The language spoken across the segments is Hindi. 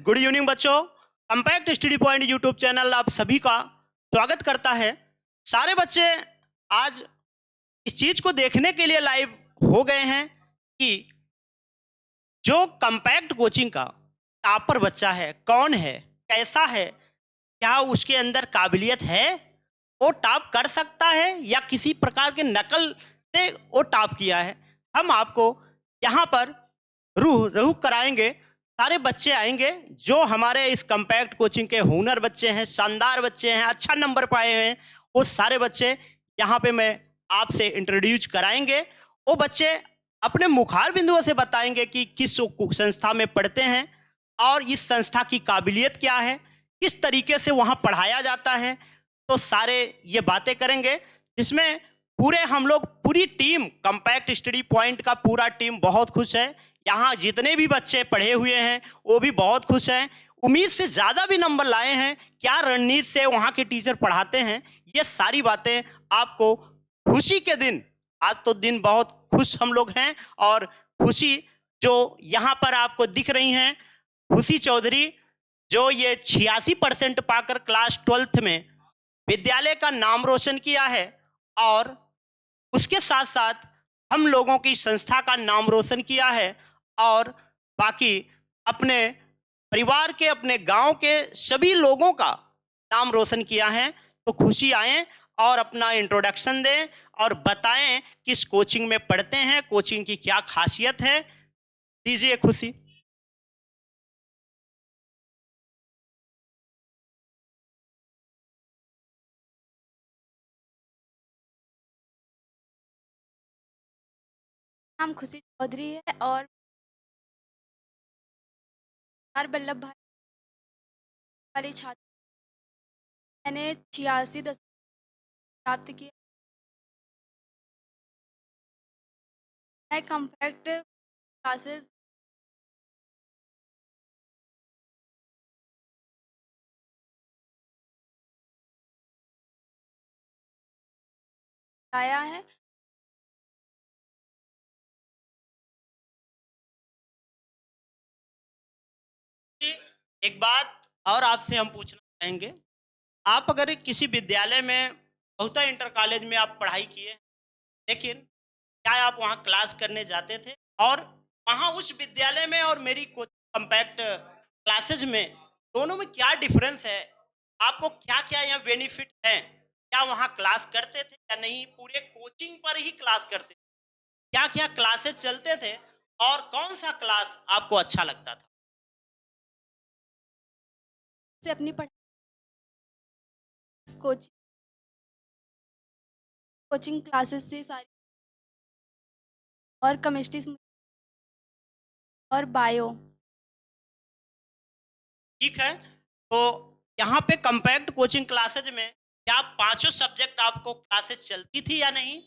गुड इवनिंग बच्चों। Compact study point YouTube channel आप सभी का स्वागत करता है। सारे बच्चे आज इस चीज को देखने के लिए लाइव हो गए हैं कि जो कंपैक्ट कोचिंग का टॉपर बच्चा है कौन है, कैसा है, क्या उसके अंदर काबिलियत है, वो टॉप कर सकता है या किसी प्रकार के नकल से वो टॉप किया है। हम आपको यहाँ पर रूह रूह कराएंगे। सारे बच्चे आएंगे जो हमारे इस कंपैक्ट कोचिंग के हुनर बच्चे हैं, शानदार बच्चे हैं, अच्छा नंबर पाए हैं। वो सारे बच्चे यहाँ पे मैं आपसे इंट्रोड्यूस कराएंगे। वो बच्चे अपने मुखार बिंदुओं से बताएंगे कि किस संस्था में पढ़ते हैं और इस संस्था की काबिलियत क्या है, किस तरीके से वहाँ पढ़ाया जाता है। तो सारे ये बातें करेंगे जिसमें पूरे हम लोग पूरी टीम कंपैक्ट स्टडी पॉइंट का पूरा टीम बहुत खुश है। यहाँ जितने भी बच्चे पढ़े हुए हैं वो भी बहुत खुश हैं, उम्मीद से ज़्यादा भी नंबर लाए हैं। क्या रणनीति से वहाँ के टीचर पढ़ाते हैं, ये सारी बातें आपको खुशी के दिन, आज तो दिन बहुत खुश हम लोग हैं। और खुशी जो यहाँ पर आपको दिख रही हैं, खुशी चौधरी जो ये 86% पाकर क्लास 12th में विद्यालय का नाम रोशन किया है और उसके साथ साथ हम लोगों की संस्था का नाम रोशन किया है और बाकी अपने परिवार के, अपने गांव के सभी लोगों का नाम रोशन किया है। तो खुशी आए और अपना इंट्रोडक्शन दें और बताएं किस कोचिंग में पढ़ते हैं, कोचिंग की क्या खासियत है। दीजिए खुशी। नाम खुशी चौधरी है और सरदार वल्लभ भाई वाली छात्र। मैंने 86 प्राप्त किया। मैं कंपैक्ट क्लासेस आया है। एक बात और आपसे हम पूछना चाहेंगे, आप अगर किसी विद्यालय में बहुत इंटर कॉलेज में आप पढ़ाई किए, लेकिन क्या आप वहाँ क्लास करने जाते थे? और वहाँ उस विद्यालय में और मेरी कंपैक्ट क्लासेज में दोनों में क्या डिफरेंस है? आपको क्या क्या यहाँ बेनिफिट हैं? क्या वहाँ क्लास करते थे या नहीं, पूरे कोचिंग पर ही क्लास करते थे? क्या क्या क्लासेस चलते थे और कौन सा क्लास आपको अच्छा लगता था? से अपनी कोचिंग कोचिंग क्लासेस से सारी और केमिस्ट्री और बायो। ठीक है, तो यहाँ पे कंपैक्ट कोचिंग क्लासेज में क्या पांचों सब्जेक्ट आपको क्लासेस चलती थी या नहीं?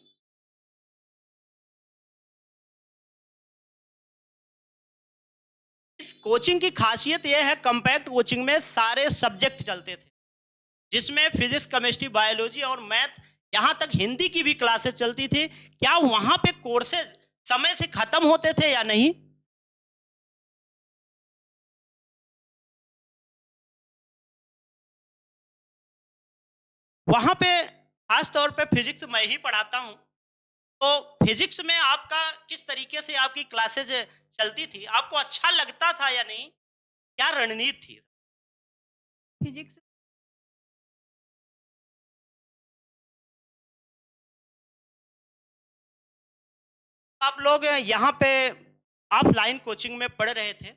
इस कोचिंग की खासियत यह है, कंपैक्ट कोचिंग में सारे सब्जेक्ट चलते थे, जिसमें फिजिक्स, केमिस्ट्री, बायोलॉजी और मैथ, यहाँ तक हिंदी की भी क्लासेस चलती थी। क्या वहां पे कोर्सेज समय से खत्म होते थे या नहीं? वहां पे खास तौर पे फिजिक्स मैं ही पढ़ाता हूँ, तो फिजिक्स में आपका किस तरीके से आपकी क्लासेज चलती थी? आपको अच्छा लगता था या नहीं? क्या रणनीति थी? फिजिक्स आप लोग यहाँ पे ऑफलाइन कोचिंग में पढ़ रहे थे,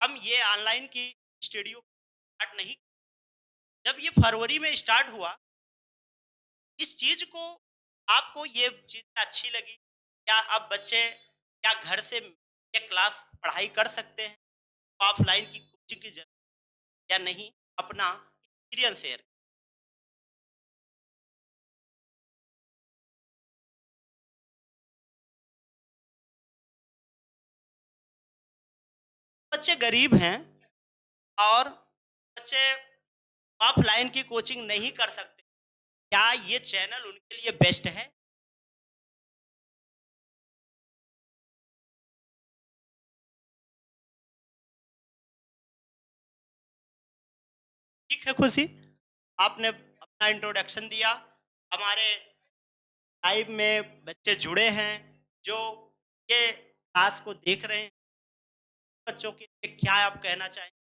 हम ये ऑनलाइन की स्टडी स्टार्ट नहीं। जब ये फरवरी में स्टार्ट हुआ, इस चीज को आपको ये चीज अच्छी लगी? क्या अब बच्चे क्या घर से ये क्लास पढ़ाई कर सकते हैं, ऑफलाइन की कोचिंग की जरूरत या नहीं? अपना एक्सपीरियंस शेयर। बच्चे गरीब हैं और बच्चे ऑफलाइन की कोचिंग नहीं कर सकते, क्या ये चैनल उनके लिए बेस्ट है? ठीक है खुशी, आपने अपना इंट्रोडक्शन दिया। हमारे लाइव में बच्चे जुड़े हैं जो ये क्लास को देख रहे हैं। बच्चों के लिए क्या आप कहना चाहें?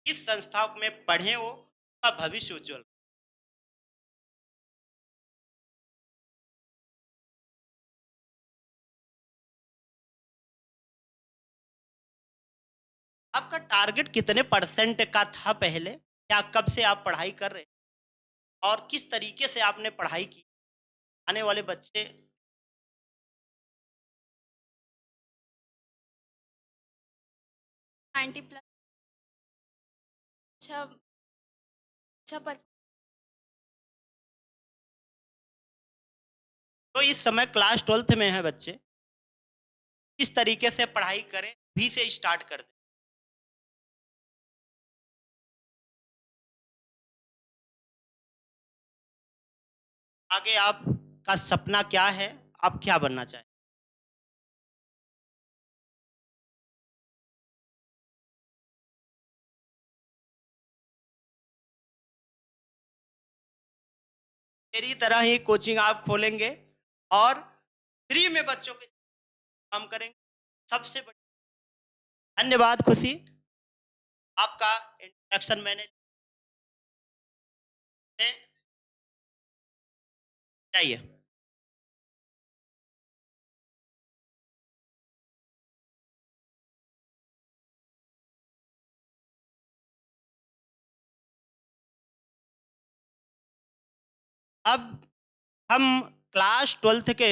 किस संस्था में पढ़े हो, उनका भविष्य उज्जवल। आपका टारगेट कितने परसेंट का था पहले, या कब से आप पढ़ाई कर रहे हैं और किस तरीके से आपने पढ़ाई की? आने वाले बच्चे 90 प्लस अच्छा अच्छा पर तो इस समय क्लास 12th में है बच्चे, किस तरीके से पढ़ाई करें, भी से स्टार्ट कर दें। आगे आपका सपना क्या है, आप क्या बनना चाहें? मेरी तरह ही कोचिंग आप खोलेंगे और फ्री में बच्चों के काम करेंगे, सबसे बड़ी। धन्यवाद खुशी, आपका इंट्रोडक्शन मैंने चाहिए। अब हम क्लास 12th के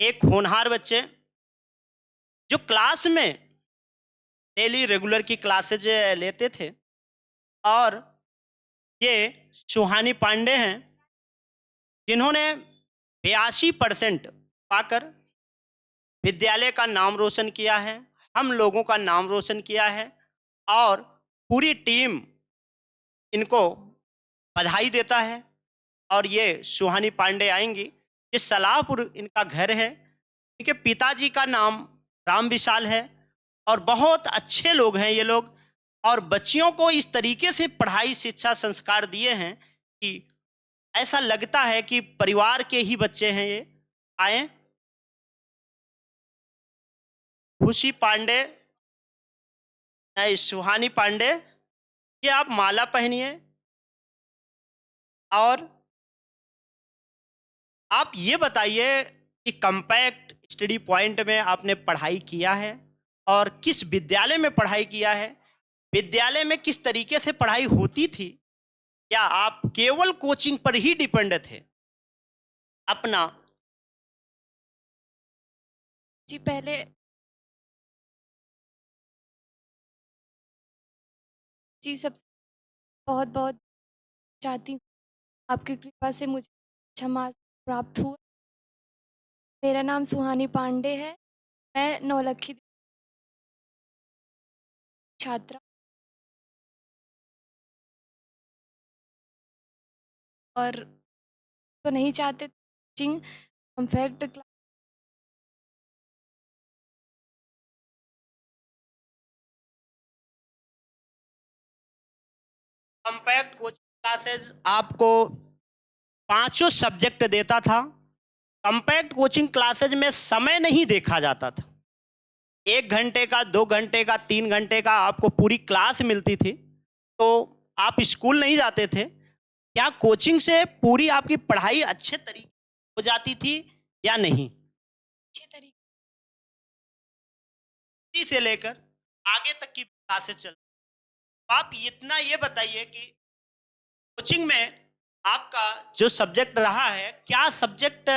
एक होनहार बच्चे जो क्लास में डेली रेगुलर की क्लासेज लेते थे, और ये सुहानी पांडे हैं जिन्होंने 82% पाकर विद्यालय का नाम रोशन किया है, हम लोगों का नाम रोशन किया है, और पूरी टीम इनको बधाई देता है। और ये सुहानी पांडे आएंगी, ये सलाहपुर इनका घर है। इनके पिताजी का नाम राम विशाल है, और बहुत अच्छे लोग हैं ये लोग, और बच्चियों को इस तरीके से पढ़ाई शिक्षा संस्कार दिए हैं कि ऐसा लगता है कि परिवार के ही बच्चे हैं ये। आए खुशी पांडे, नहीं सुहानी पांडे, ये आप माला पहनिए, और आप ये बताइए कि कंपैक्ट स्टडी पॉइंट में आपने पढ़ाई किया है और किस विद्यालय में पढ़ाई किया है, विद्यालय में किस तरीके से पढ़ाई होती थी, या आप केवल कोचिंग पर ही डिपेंड थे अपना? जी पहले जी सब बहुत बहुत चाहती हूँ आपकी कृपा से मुझे अच्छा मार्क्स प्राप्त हुआ। मेरा नाम सुहानी पांडे है। मैं नौलखी छात्रा और तो नहीं चाहते coaching comfort class compact coaching classes आपको पांचों सब्जेक्ट देता था। कंपैक्ट कोचिंग क्लासेज में समय नहीं देखा जाता था, 1 घंटे का, 2 घंटे का, 3 घंटे का आपको पूरी क्लास मिलती थी, तो आप स्कूल नहीं जाते थे। क्या कोचिंग से पूरी आपकी पढ़ाई अच्छे तरीके हो जाती थी या नहीं? अच्छे तरीके इसी से लेकर आगे तक की क्लासेस चल। आप इतना ये बताइए कि कोचिंग में आपका जो सब्जेक्ट रहा है, क्या सब्जेक्ट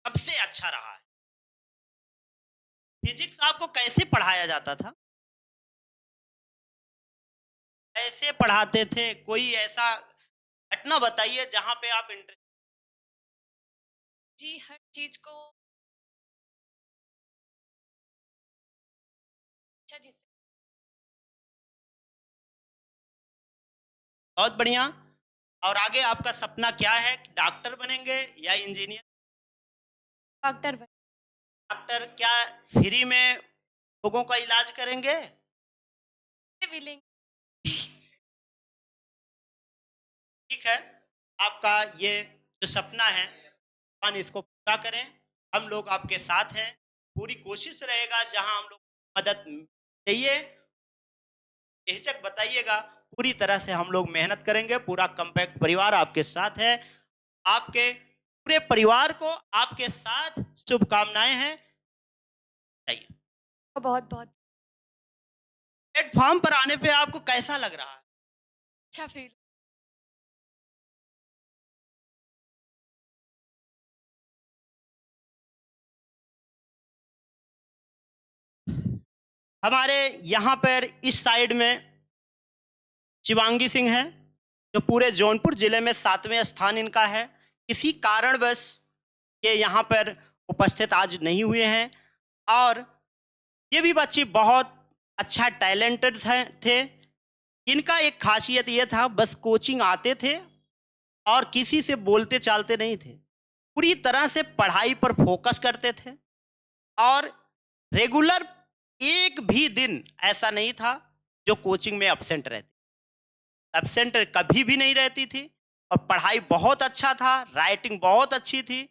सबसे अच्छा रहा है? फिजिक्स आपको कैसे पढ़ाया जाता था, कैसे पढ़ाते थे? कोई ऐसा घटना बताइए जहां पे आप इंटरेस्ट। जी हर चीज को अच्छा जिससे बहुत बढ़िया। और आगे आपका सपना क्या है, डॉक्टर बनेंगे या इंजीनियर? डॉक्टर बन डॉक्टर क्या फ्री में लोगों का इलाज करेंगे? मिलेंगे। ठीक है, आपका ये जो सपना है, अपन इसको पूरा करें। हम लोग आपके साथ हैं। पूरी कोशिश रहेगा जहां हम लोग मदद चाहिए, बेहिचक बताइएगा। पूरी तरह से हम लोग मेहनत करेंगे। पूरा कॉम्पैक्ट परिवार आपके साथ है। आपके पूरे परिवार को आपके साथ शुभकामनाएं हैं। चाहिए बहुत बहुत प्लेटफॉर्म पर आने पे आपको कैसा लग रहा है? अच्छा फील। हमारे यहाँ पर इस साइड में शिवांगी सिंह है, जो पूरे जौनपुर जिले में 7वें स्थान इनका है। किसी कारणवश ये यहाँ पर उपस्थित आज नहीं हुए हैं। और ये भी बच्ची बहुत अच्छा टैलेंटेड थे। इनका एक खासियत ये था, बस कोचिंग आते थे और किसी से बोलते चालते नहीं थे। पूरी तरह से पढ़ाई पर फोकस करते थे और रेगुलर एक भी दिन ऐसा नहीं था जो कोचिंग में एब्सेंट रहती। एब्सेंट कभी भी नहीं रहती थी और पढ़ाई बहुत अच्छा था, राइटिंग बहुत अच्छी थी।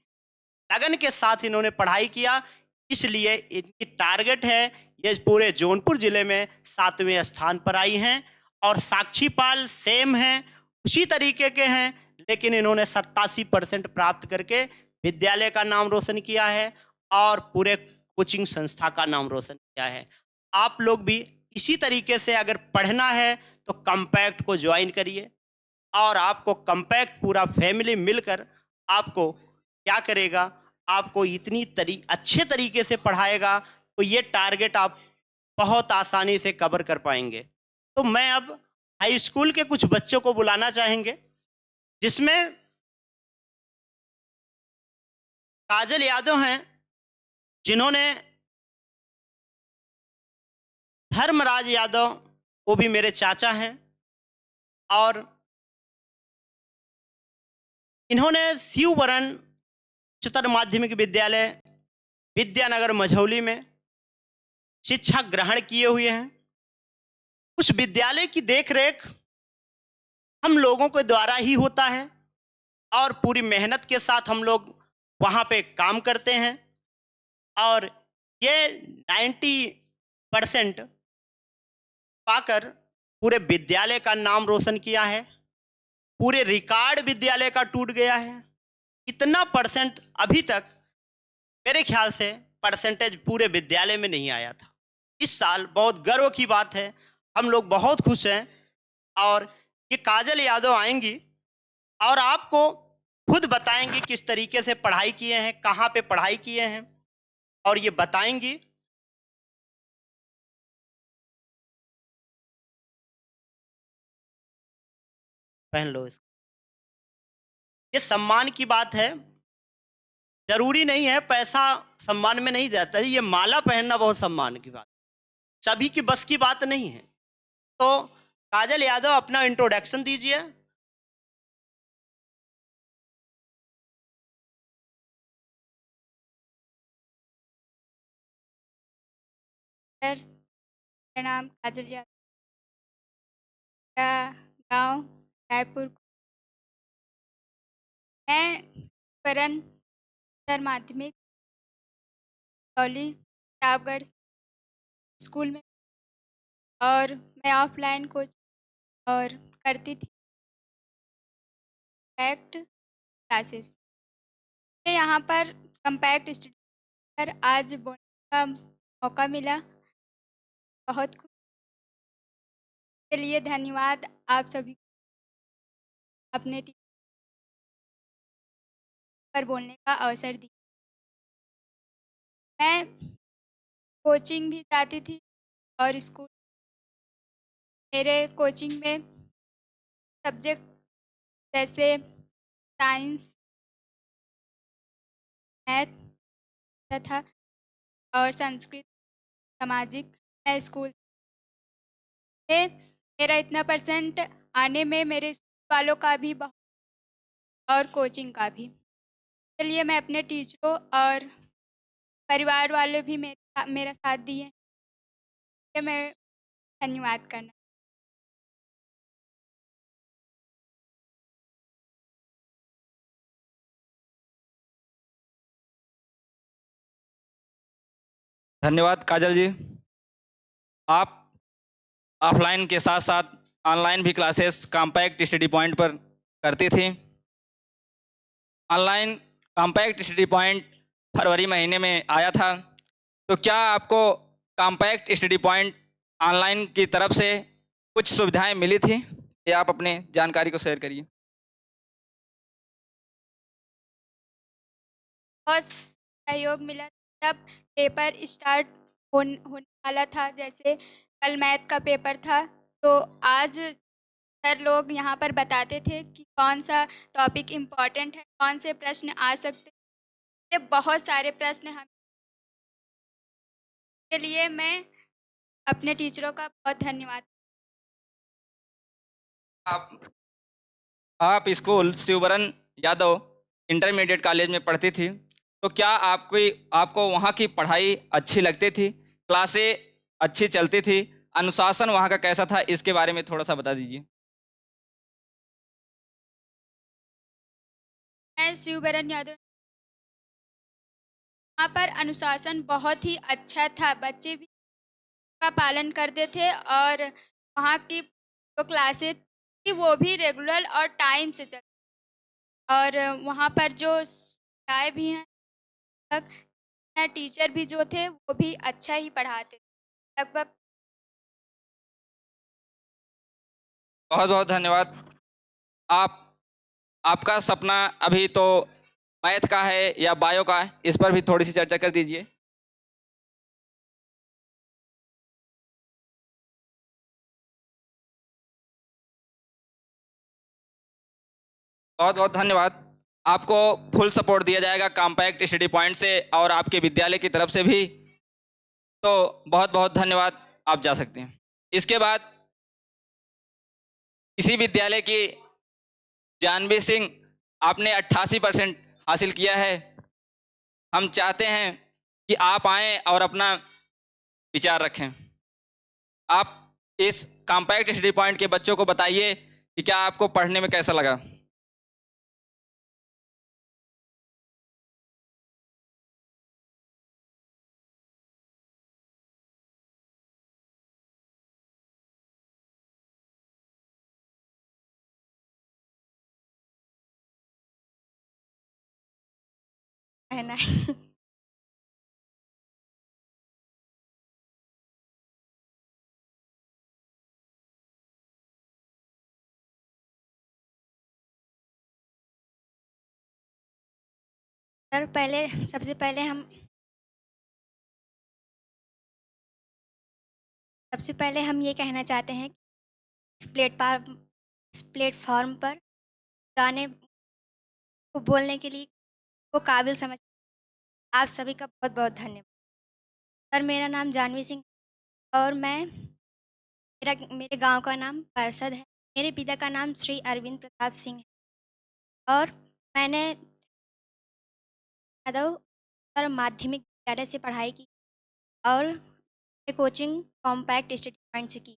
लगन के साथ इन्होंने पढ़ाई किया, इसलिए इनकी टारगेट है ये पूरे जौनपुर जिले में 7वें स्थान पर आई हैं। और साक्षी पाल सेम हैं, उसी तरीके के हैं, लेकिन इन्होंने 87% प्राप्त करके विद्यालय का नाम रोशन किया है और पूरे कोचिंग संस्था का नाम रोशन किया है। आप लोग भी इसी तरीके से अगर पढ़ना है तो कॉम्पैक्ट को ज्वाइन करिए और आपको कॉम्पैक्ट पूरा फैमिली मिलकर आपको क्या करेगा, आपको इतनी अच्छे तरीके से पढ़ाएगा तो ये टारगेट आप बहुत आसानी से कवर कर पाएंगे। तो मैं अब हाई स्कूल के कुछ बच्चों को बुलाना चाहेंगे, जिसमें काजल यादव हैं, जिन्होंने धर्मराज यादव, वो भी मेरे चाचा हैं, और इन्होंने शिववरण उच्चतर माध्यमिक विद्यालय विद्यानगर मझौली में शिक्षा ग्रहण किए हुए हैं। उस विद्यालय की देखरेख हम लोगों के द्वारा ही होता है और पूरी मेहनत के साथ हम लोग वहाँ पे काम करते हैं। और ये 90% पाकर पूरे विद्यालय का नाम रोशन किया है। पूरे रिकॉर्ड विद्यालय का टूट गया है। इतना परसेंट अभी तक मेरे ख्याल से परसेंटेज पूरे विद्यालय में नहीं आया था। इस साल बहुत गर्व की बात है, हम लोग बहुत खुश हैं। और ये काजल यादव आएंगी और आपको खुद बताएंगी किस तरीके से पढ़ाई किए हैं, कहाँ पे पढ़ाई किए हैं, और ये बताएंगी। पहन लो इसको। ये सम्मान की बात है, जरूरी नहीं है पैसा सम्मान में नहीं जाता है। ये माला पहनना बहुत सम्मान की बात, सभी की बस की बात नहीं है। तो काजल यादव अपना इंट्रोडक्शन दीजिए। सर, मेरा नाम काजल यादव, मेरा गांव रायपुर। मैं करण सर माध्यमिक कॉलेज प्रतापगढ़ स्कूल में, और मैं ऑफलाइन कोच और करती थी कम्पैक्ट क्लासेस। मुझे यहाँ पर कम्पैक्ट स्टडी पर आज बोलने का मौका मिला, बहुत खुश के लिए धन्यवाद आप सभी को अपने टीचर पर बोलने का अवसर दिया। मैं कोचिंग भी जाती थी और स्कूल, मेरे कोचिंग में सब्जेक्ट जैसे साइंस, मैथ तथा और संस्कृत, सामाजिक, मैं स्कूल में मेरा इतना परसेंट आने में मेरे स्कूल वालों का भी बहुत और कोचिंग का भी, इसलिए मैं अपने टीचरों और परिवार वाले भी मेरा साथ दिए, इसलिए मैं धन्यवाद करना धन्यवाद काजल जी। आप ऑफलाइन के साथ साथ ऑनलाइन भी क्लासेस कॉम्पैक्ट स्टडी पॉइंट पर करती थी। ऑनलाइन कॉम्पैक्ट स्टडी पॉइंट फरवरी महीने में आया था। तो क्या आपको कॉम्पैक्ट स्टडी पॉइंट ऑनलाइन की तरफ से कुछ सुविधाएं मिली थी? ये आप अपने जानकारी को शेयर करिए। बहुत सहयोग मिला जब पेपर स्टार्ट होने वाला था। जैसे कल मैथ का पेपर था, तो आज सर लोग यहाँ पर बताते थे कि कौन सा टॉपिक इम्पोर्टेंट है, कौन से प्रश्न आ सकते हैं। ये बहुत सारे प्रश्न हम के लिए मैं अपने टीचरों का बहुत धन्यवाद। आप आप स्कूल शिववरण यादव इंटरमीडिएट कॉलेज में पढ़ती थी। तो क्या आपको वहाँ की पढ़ाई अच्छी लगती थी? क्लासें अच्छी चलती थी? अनुशासन वहाँ का कैसा था? इसके बारे में थोड़ा सा बता दीजिए। मैं शिवबरन यादव, यहाँ पर अनुशासन बहुत ही अच्छा था। बच्चे भी का पालन करते थे और वहाँ की जो क्लासेस थी वो भी रेगुलर और टाइम से चलती। और वहाँ पर जो सुविधाएं भी हैं, तक टीचर भी जो थे वो भी अच्छा ही पढ़ाते थे। लगभग बहुत बहुत धन्यवाद। आप आपका सपना अभी तो मैथ का है या बायो का है, इस पर भी थोड़ी सी चर्चा कर दीजिए। बहुत बहुत धन्यवाद। आपको फुल सपोर्ट दिया जाएगा कॉम्पैक्ट स्टडी पॉइंट से और आपके विद्यालय की तरफ से भी। तो बहुत बहुत धन्यवाद, आप जा सकते हैं। इसके बाद इसी विद्यालय की जानवी सिंह, आपने 88% हासिल किया है। हम चाहते हैं कि आप आएँ और अपना विचार रखें। आप इस कॉम्पैक्ट स्टडी पॉइंट के बच्चों को बताइए कि क्या आपको पढ़ने में कैसा लगा। कहना सर, पहले सबसे पहले हम ये कहना चाहते हैं कि इस प्लेटफॉर्म पर गाने को बोलने के लिए को काबिल समझ आप सभी का बहुत बहुत धन्यवाद। सर, मेरा नाम जानवी सिंह और मेरे गांव का नाम पारसद है। मेरे पिता का नाम श्री अरविंद प्रताप सिंह है और मैंने यादव सर माध्यमिक विद्यालय से पढ़ाई की और कोचिंग कॉम्पैक्ट स्टडी पॉइंट से की।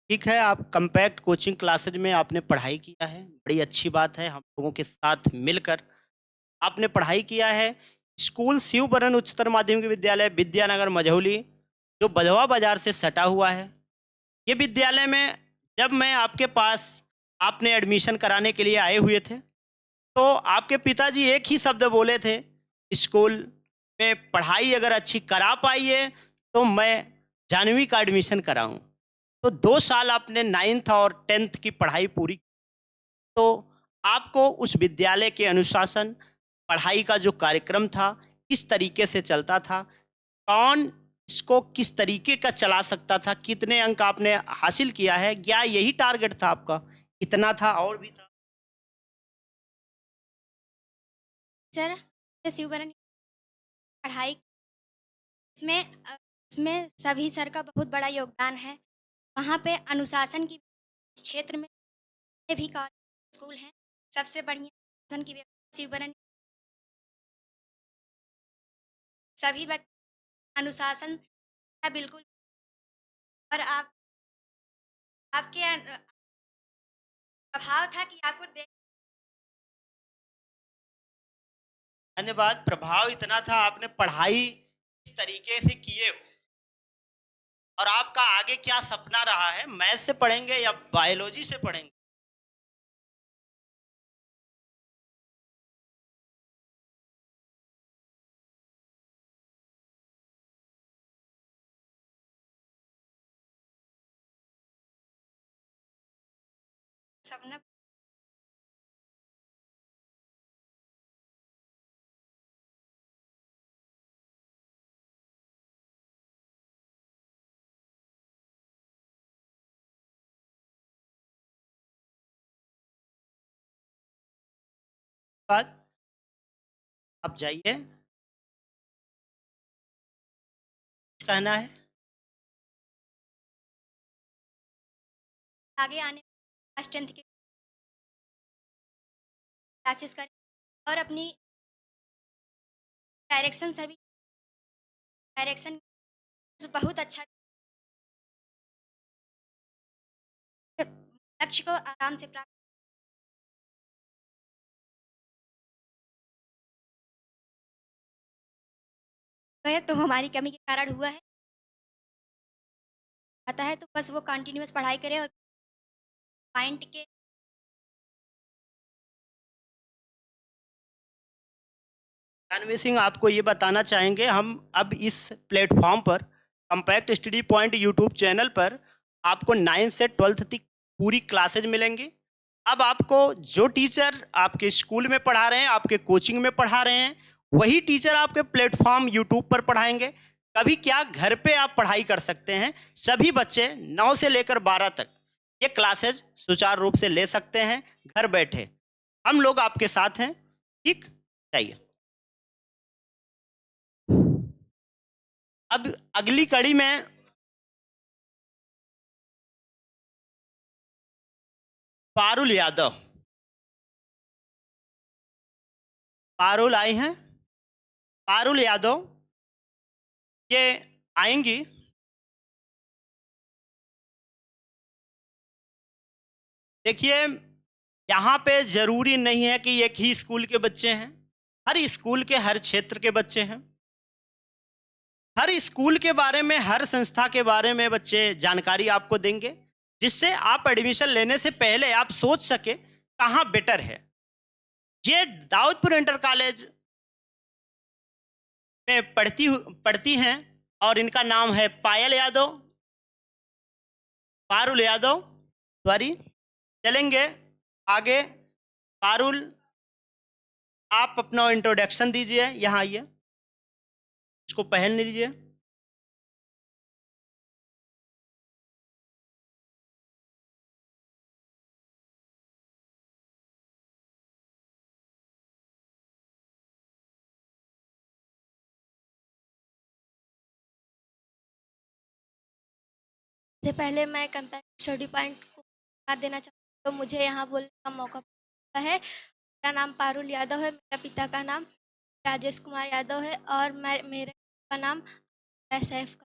ठीक है, आप कंपैक्ट कोचिंग क्लासेज में आपने पढ़ाई किया है, बड़ी अच्छी बात है। हम लोगों के साथ मिलकर आपने पढ़ाई किया है। स्कूल शिवबरन उच्चतर माध्यमिक विद्यालय विद्यानगर मझौली, जो बधवा बाजार से सटा हुआ है। ये विद्यालय में जब मैं आपके पास आपने एडमिशन कराने के लिए आए हुए थे, तो आपके पिताजी एक ही शब्द बोले थे, स्कूल में पढ़ाई अगर अच्छी करा पाइए तो मैं जानवी का एडमिशन कराऊं। तो 2 साल आपने 9th और 10th की पढ़ाई पूरी। तो आपको उस विद्यालय के अनुशासन, पढ़ाई का जो कार्यक्रम था किस तरीके से चलता था, कौन इसको किस तरीके का चला सकता था, कितने अंक आपने हासिल किया है, क्या यही टारगेट था आपका, कितना था और भी था? सर, शिवबरन पढ़ाई इसमें सभी सर का बहुत बड़ा योगदान है। वहाँ पे अनुशासन की इस क्षेत्र में भी कॉलेज स्कूल हैं। सबसे बढ़िया अनुशासन की व्यवस्था शिवबरन सभी बच्चे अनुशासन का बिल्कुल। और आप आपके प्रभाव था कि आपको देख धन्यवाद। प्रभाव इतना था, आपने पढ़ाई इस तरीके से किए हो। और आपका आगे क्या सपना रहा है, मैथ से पढ़ेंगे या बायोलॉजी से पढ़ेंगे? सपना बाद आप जाइए, कुछ कहना है? आगे आने क्लास 10th के क्लासेस करें और अपनी डायरेक्शन सभी डायरेक्शन बहुत अच्छा लक्ष्य को आराम से प्राप्त हुआ है तो हमारी कमी के कारण हुआ है आता है तो बस वो कंटिन्यूअस पढ़ाई करें और माइंड के रणवीर सिंह, आपको ये बताना चाहेंगे, हम अब इस प्लेटफॉर्म पर compact study point YouTube channel पर आपको 9 से 12 तक पूरी क्लासेज मिलेंगी। अब आपको जो टीचर आपके स्कूल में पढ़ा रहे हैं, आपके कोचिंग में पढ़ा रहे हैं, वही टीचर आपके प्लेटफॉर्म यूट्यूब पर पढ़ाएंगे। कभी क्या घर पे आप पढ़ाई कर सकते हैं। सभी बच्चे 9 से लेकर 12 तक ये क्लासेज सुचारू रूप से ले सकते हैं घर बैठे। हम लोग आपके साथ हैं, ठीक? चाहिए अब अगली कड़ी में पारुल यादव, पारुल आई हैं। पारुल यादव ये आएंगी। देखिए, यहाँ पे जरूरी नहीं है कि एक ही स्कूल के बच्चे हैं। हर स्कूल के हर क्षेत्र के बच्चे हैं। हर स्कूल के बारे में, हर संस्था के बारे में बच्चे जानकारी आपको देंगे, जिससे आप एडमिशन लेने से पहले आप सोच सके कहाँ बेटर है। ये दाऊदपुर इंटर कॉलेज में पढ़ती हैं और इनका नाम है पायल यादव, पारुल यादव, सॉरी। चलेंगे आगे। पारुल, आप अपना इंट्रोडक्शन दीजिए, यहाँ आइए, इसको पहन लीजिए। से पहले मैं कम्पैक्ट स्टडी पॉइंट को धन्यवाद देना चाहती हूँ, तो मुझे यहाँ बोलने का मौका मिला है। मेरा नाम पारुल यादव है, मेरा पिता का नाम राजेश कुमार यादव है और मेरे का नाम सैफ का।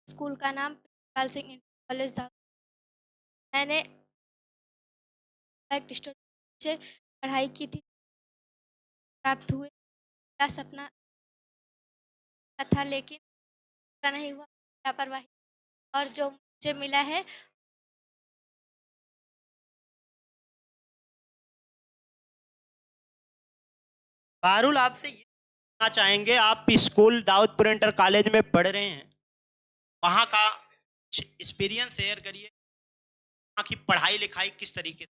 स्कूल का नाम पाल सिंह इंटर कॉलेज था। मैंने कम्पैक्ट स्टडी से पढ़ाई की थी, प्राप्त हुए। मेरा सपना था लेकिन पूरा नहीं हुआ, लापरवाही, और जो मुझे मिला है पारुल, आपसे ये पूछना चाहेंगे, आप स्कूल दाऊदपुर इंटर कॉलेज में पढ़ रहे हैं, वहाँ का कुछ एक्सपीरियंस शेयर करिए। वहाँ की पढ़ाई लिखाई किस तरीके से?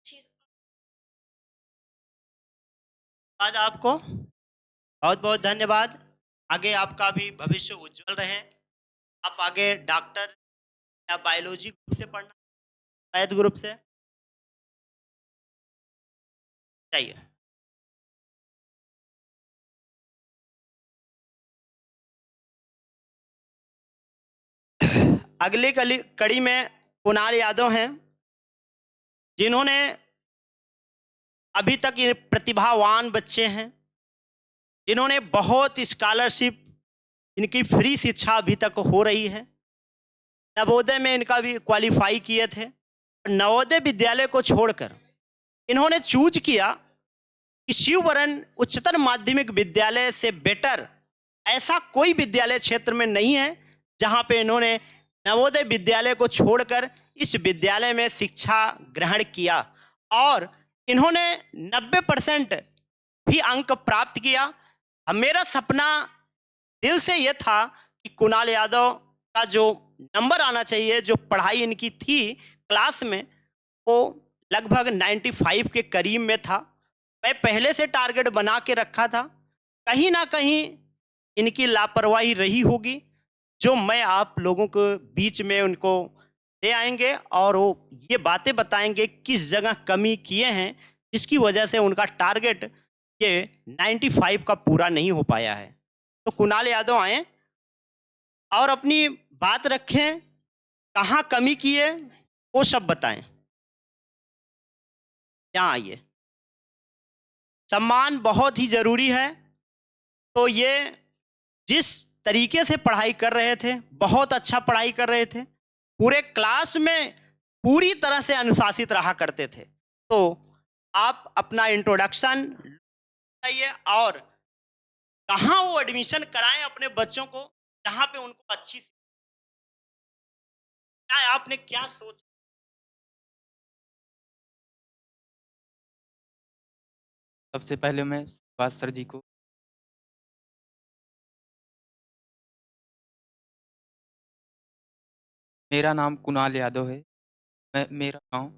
चीज़ आज आपको बहुत बहुत धन्यवाद। आगे आपका भी भविष्य उज्जवल रहे। आप आगे डॉक्टर या बायोलॉजी ग्रुप से पढ़ना, शायद ग्रुप से चाहिए। अगली कड़ी में कुणाल यादव हैं, जिन्होंने अभी तक ये प्रतिभावान बच्चे हैं जिन्होंने बहुत स्कॉलरशिप, इनकी फ्री शिक्षा अभी तक हो रही है। नवोदय में इनका भी क्वालिफाई किए थे। नवोदय विद्यालय को छोड़कर इन्होंने चूज किया कि शिववरण उच्चतर माध्यमिक विद्यालय से बेटर ऐसा कोई विद्यालय क्षेत्र में नहीं है जहां पे इन्होंने नवोदय विद्यालय को छोड़कर इस विद्यालय में शिक्षा ग्रहण किया और इन्होंने 90% भी अंक प्राप्त किया। अब मेरा सपना दिल से यह था कि कुणाल यादव का जो नंबर आना चाहिए, जो पढ़ाई इनकी थी क्लास में, वो लगभग 95 के करीब में था। मैं पहले से टारगेट बना के रखा था। कहीं ना कहीं इनकी लापरवाही रही होगी, जो मैं आप लोगों के बीच में उनको ले आएंगे और वो ये बातें बताएंगे किस जगह कमी किए हैं जिसकी वजह से उनका टारगेट ये 95 का पूरा नहीं हो पाया है। तो कुणाल यादव आए और अपनी बात रखें, कहाँ कमी किए वो सब बताएं। यहाँ आइए। सम्मान बहुत ही जरूरी है। तो ये जिस तरीके से पढ़ाई कर रहे थे, बहुत अच्छा पढ़ाई कर रहे थे, पूरे क्लास में पूरी तरह से अनुशासित रहा करते थे। तो आप अपना इंट्रोडक्शन बताइए और कहाँ वो एडमिशन कराएं अपने बच्चों को जहाँ पे उनको अच्छी क्या आपने क्या सोचा? सबसे पहले मैं सुभाष सर जी को मेरा नाम कुणाल यादव है। मेरा गांव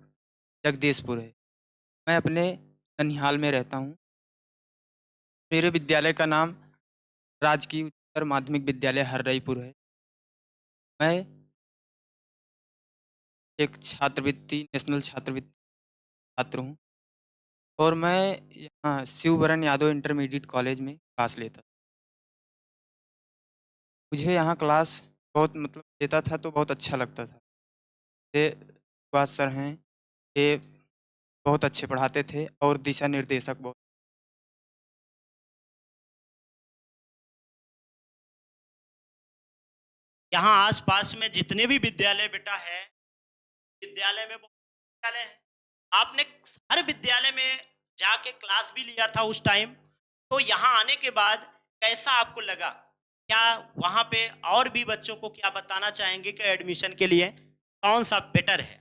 जगदीशपुर है। मैं अपने ननिहाल में रहता हूं। मेरे विद्यालय का नाम राजकीय उच्चतर माध्यमिक विद्यालय हर्रईपुर है। मैं एक छात्रवृत्ति नेशनल छात्रवृत्ति छात्र हूं और मैं यहाँ शिववरण यादव इंटरमीडिएट कॉलेज में क्लास लेता। मुझे यहाँ क्लास बहुत लेता था तो बहुत अच्छा लगता था। ये सुभाष सर हैं, ये बहुत अच्छे पढ़ाते थे और दिशा निर्देशक बहुत। यहाँ आसपास में जितने भी विद्यालय बेटा है, विद्यालय में बहुत विद्यालय है, आपने हर विद्यालय में जाके क्लास भी लिया था उस टाइम। तो यहाँ आने के बाद कैसा आपको लगा? क्या वहाँ पे और भी बच्चों को क्या बताना चाहेंगे कि एडमिशन के लिए कौन सा बेटर है?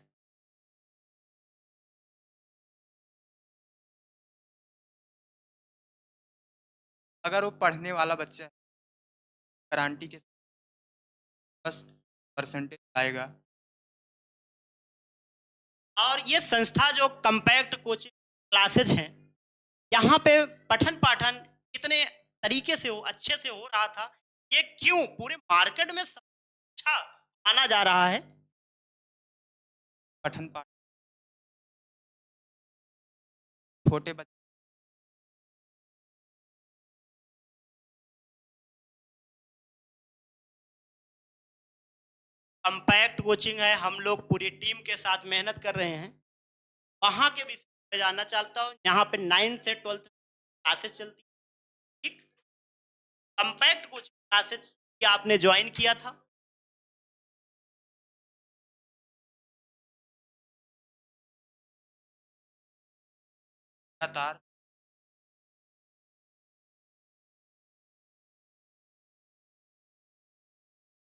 अगर वो पढ़ने वाला बच्चा है, गारंटी के 10% आएगा। और ये संस्था जो कंपैक्ट कोचिंग क्लासेज हैं, यहाँ पे पठन पाठन कितने तरीके से हो, अच्छे से हो रहा था, ये क्यों पूरे मार्केट में सबसे अच्छा माना जा रहा है? पठन पाठन छोटे बच्चे कंपैक्ट कोचिंग है, हम लोग पूरी टीम के साथ मेहनत कर रहे हैं। वहाँ के विषय में जानना चाहता हूँ। यहाँ पे 9 से 12 क्लासेस चलती है, ठीक? कंपैक्ट कोचिंग क्लासेस क्या आपने ज्वाइन किया था? लगातार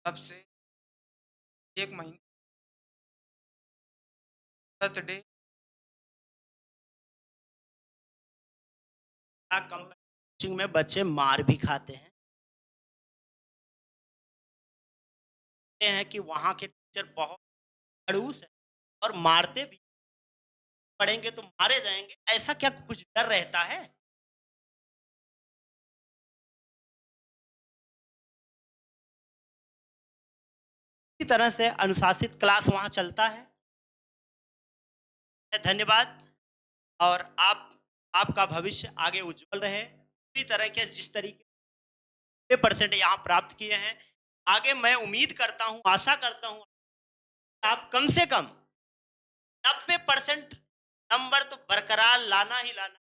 तब से 1 महीने सैटरडे कंपैक्ट कोचिंग में बच्चे मार भी खाते हैं कि वहाँ के टीचर बहुत खड़ूस है और मारते भी। पढ़ेंगे तो मारे जाएंगे, ऐसा क्या कुछ डर रहता है? इसी तरह से अनुशासित क्लास वहाँ चलता है। धन्यवाद। और आपका भविष्य आगे उज्जवल रहे। इसी तरह के जिस तरीके 90% यहाँ प्राप्त किए हैं, आगे मैं उम्मीद करता हूँ, आशा करता हूँ आप कम से कम 90% नंबर तो बरकरार लाना ही लाना।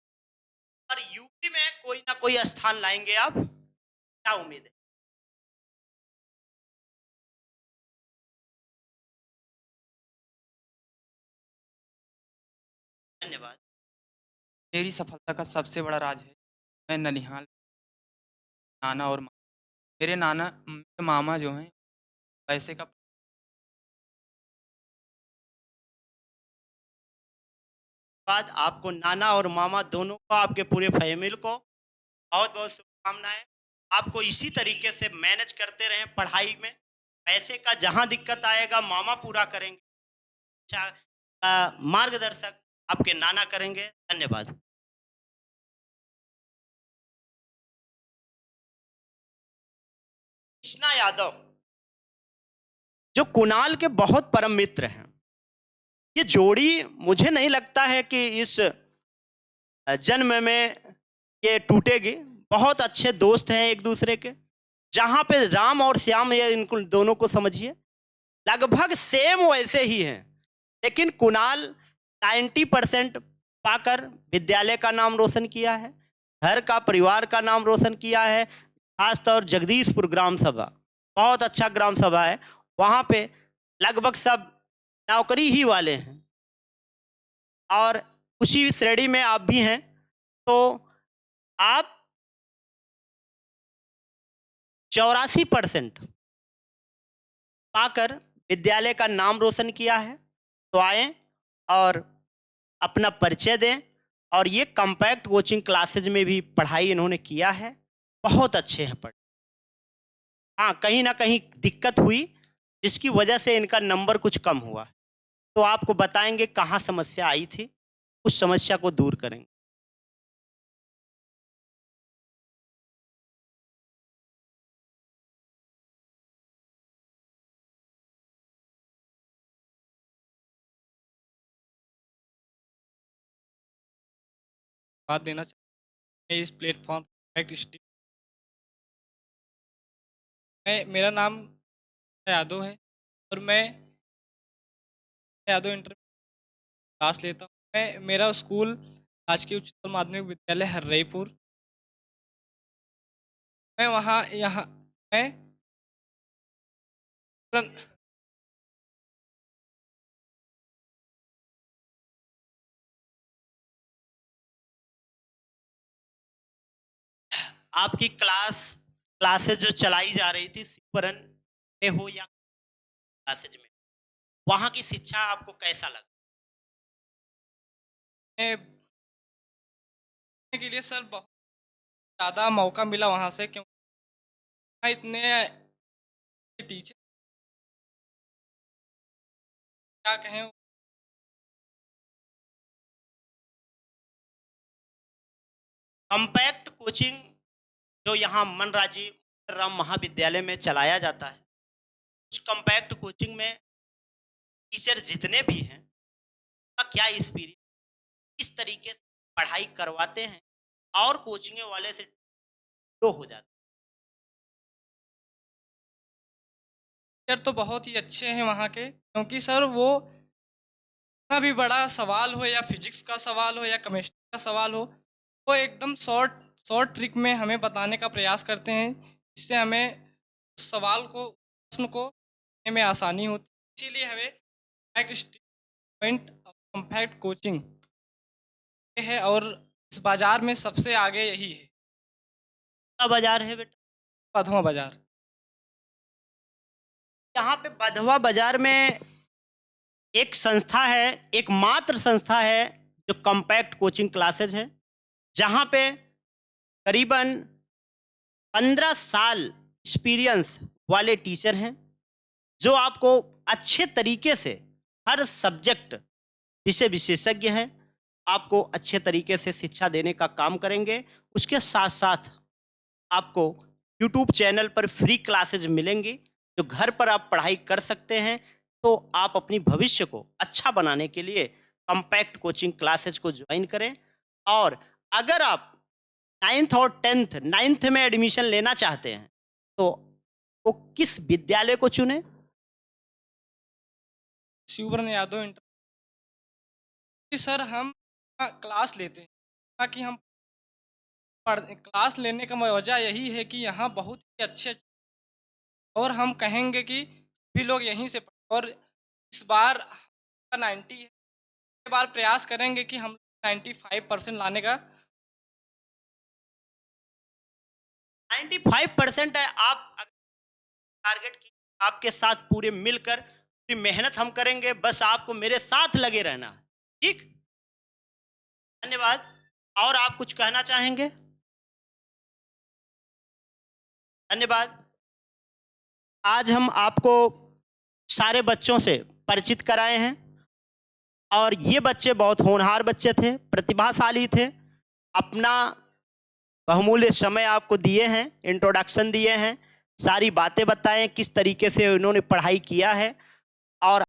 और यूपी में कोई ना कोई स्थान लाएंगे आप, क्या उम्मीद है? धन्यवाद। मेरी सफलता का सबसे बड़ा राज है, मैं ननिहाल नाना और मेरे नाना मेरे मामा जो हैं पैसे का बाद आपको नाना और मामा दोनों को, आपके पूरे फैमिली को बहुत बहुत शुभकामनाएं। आपको इसी तरीके से मैनेज करते रहें पढ़ाई में। पैसे का जहां दिक्कत आएगा मामा पूरा करेंगे, अच्छा मार्गदर्शक आपके नाना करेंगे। धन्यवाद। कृष्णा यादव जो कुणाल के बहुत परम मित्र हैं, ये जोड़ी मुझे नहीं लगता है कि इस जन्म में ये टूटेगी। बहुत अच्छे दोस्त हैं एक दूसरे के। जहां पे राम और श्याम, ये इनको दोनों को समझिए, लगभग सेम वैसे ही हैं। लेकिन कुणाल 90% पाकर विद्यालय का नाम रोशन किया है, घर का परिवार का नाम रोशन किया है। खासतौर जगदीशपुर ग्राम सभा बहुत अच्छा ग्राम सभा है, वहाँ पे लगभग सब नौकरी ही वाले हैं और उसी श्रेणी में आप भी हैं। तो आप 84% पाकर विद्यालय का नाम रोशन किया है। तो आए और अपना परिचय दें। और ये कॉम्पैक्ट कोचिंग क्लासेज में भी पढ़ाई इन्होंने किया है, बहुत अच्छे हैं पढ़। हाँ, कहीं ना कहीं दिक्कत हुई जिसकी वजह से इनका नंबर कुछ कम हुआ। तो आपको बताएंगे कहाँ समस्या आई थी, उस समस्या को दूर करेंगे। बात देना चाहूँ इस प्लेटफॉर्म फैक्ट स्टडी। मेरा नाम यादव है और मैं यादव इंटर क्लास लेता हूँ। मेरा स्कूल राजकीय उच्चतर माध्यमिक विद्यालय हर्रईपुर। मैं वहाँ यहाँ मैं तुरंत- आपकी क्लासेज जो चलाई जा रही थी सिपरन में हो या क्लासेज में, वहाँ की शिक्षा आपको कैसा लगा? मैं के लिए सर बहुत ज़्यादा मौका मिला वहाँ से, क्योंकि वहाँ इतने टीचर क्या कहें। कॉम्पैक्ट कोचिंग जो यहाँ मनराजी राम महाविद्यालय में चलाया जाता है, उस कॉम्पैक्ट कोचिंग में टीचर जितने भी हैं, उनका क्या एक्सपीरियंस, किस तरीके से पढ़ाई करवाते हैं और कोचिंग वाले से दो हो जाते टीचर तो बहुत ही अच्छे हैं वहाँ के, क्योंकि सर वो कितना भी बड़ा सवाल हो या फिजिक्स का सवाल हो या केमिस्ट्री का सवाल हो, वो एकदम शॉर्ट शॉर्ट ट्रिक में हमें बताने का प्रयास करते हैं, जिससे हमें उस सवाल को प्रश्न को करने में आसानी होती है। इसीलिए हमें कॉम्पैक्ट पॉइंट कॉम्पैक्ट कोचिंग है और इस बाज़ार में सबसे आगे यही है, हैं। बाजार है बेटा, बधवा बाज़ार। यहाँ पे बधवा बाजार में एक संस्था है, एकमात्र संस्था है जो कॉम्पैक्ट कोचिंग क्लासेज है, जहाँ पे करीबन 15 साल एक्सपीरियंस वाले टीचर हैं, जो आपको अच्छे तरीके से हर सब्जेक्ट विषय विशेषज्ञ हैं, आपको अच्छे तरीके से शिक्षा देने का काम करेंगे। उसके साथ साथ आपको यूट्यूब चैनल पर फ्री क्लासेज मिलेंगी, जो घर पर आप पढ़ाई कर सकते हैं। तो आप अपनी भविष्य को अच्छा बनाने के लिए कॉम्पैक्ट कोचिंग क्लासेज को ज्वाइन करें। और अगर आप 9th और 10th 9th में एडमिशन लेना चाहते हैं, तो वो किस विद्यालय को चुने? शिवरन यादव इंटर। सर हम क्लास लेते हैं ताकि हम क्लास लेने का वजह यही है कि यहाँ बहुत ही अच्छे और हम कहेंगे कि भी लोग यहीं से और इस बार 90 है, इस बार प्रयास करेंगे कि हम 95% लाने का 95% है। आप टारगेट की आपके साथ पूरे मिलकर पूरी मेहनत हम करेंगे, बस आपको मेरे साथ लगे रहना है। ठीक, धन्यवाद। और आप कुछ कहना चाहेंगे? धन्यवाद। आज हम आपको सारे बच्चों से परिचित कराए हैं और ये बच्चे बहुत होनहार बच्चे थे, प्रतिभाशाली थे, अपना बहुमूल्य समय आपको दिए हैं, इंट्रोडक्शन दिए हैं, सारी बातें बताएं किस तरीके से उन्होंने पढ़ाई किया है और